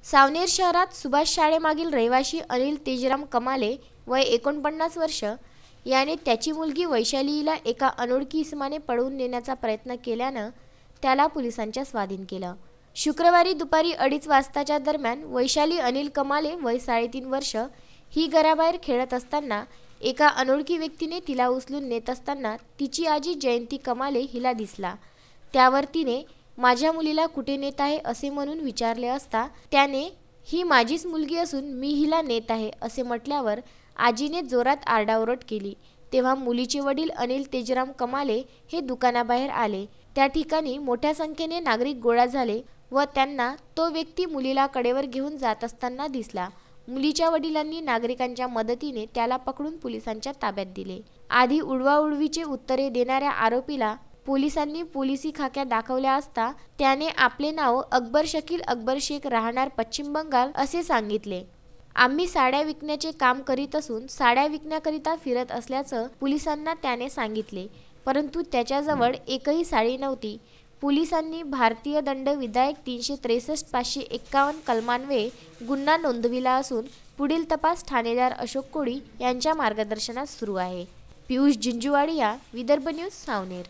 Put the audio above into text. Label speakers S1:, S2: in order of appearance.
S1: सावनेर शहरात सुभाष शाळेमागील रहिवासी अनिल तेजराम कमाले वय 49 वर्ष याने त्याची मुलगी वैशाली हिला एका अनोळखी इसमाने पळवून नेण्याचा प्रयत्न केल्यानं त्याला पोलिसांच्या स्वाधीन केलं। शुक्रवारी दुपारी 2:30 वाजताच्या दरम्यान वैशाली अनिल कमाले वय 3.5 वर्ष ही घराबाहेर खेळत असताना एका अनोळखी व्यक्तीने तिला उचलून नेत असताना तिची आजी जयंती कमाले हिला दिसला। त्यावर तिने माझ्या मुलीला कुठे नेत आहे असे म्हणून विचारले असता त्याने ही माझीच मुलगी असून मी हिला नेत आहे असे म्हटल्यावर आजीने जोरात आरडाओरड केली। तेव्हा मुलीचे वडील अनिल तेजराम कमाले हे दुकानाबाहेर आले। त्या ठिकाणी मोठ्या संख्येने नागरिक गोळा झाले व त्यांना तो व्यक्ती मुलीला कडेवर घेऊन जात असताना दिसला। मुलीच्या वडिलांनी नागरिकांच्या मदतीने त्याला पकडून पोलिसांच्या ताब्यात दिले। आधी उडवाउडवीचे उत्तरे देणाऱ्या आरोपीला पोलिसांनी पोलिसी खाक्या दाखवल्या असता त्याने आपले नाव अकबर शकील अकबर शेख राहणार पश्चिम बंगाल असे सांगितले। आम्ही साड्या विकण्याचे काम करीत असून साड्या विकण्याकरिता फिरत असल्याचं पोलिसांना त्याने सांगितले, परंतु त्याच्याजवळ एकही साडी नव्हती। पोलिसांनी भारतीय दंड विधायक 363 551 कलमान्वये गुन्हा नोंदविला असून पुढील तपास ठाणेदार अशोक कोळी यांच्या मार्गदर्शनात सुरू आहे। पियुष जिंजुवाडिया, विदर्भ न्यूज, सावनेर।